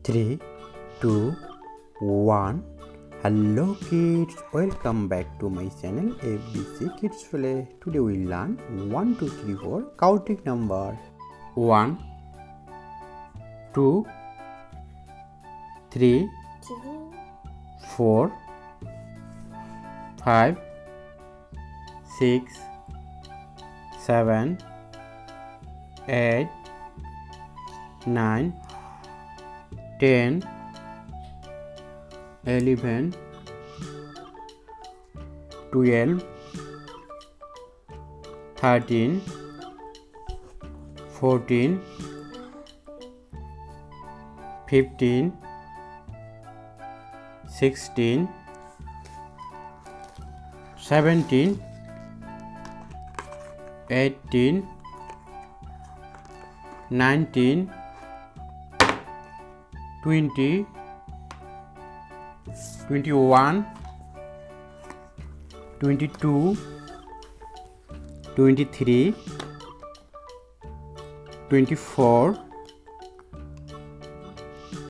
3, 2, 1. Hello kids, welcome back to my channel ABC Kids Play. Today we learn 1, 2, 3, 4 counting number. 1, 2, 3, 4, 5, 6, 7, 8, 9, 10, 11, 12, 13, 14, 15, 16, 17, 18, 19, 20, 21, 22, 23, 24,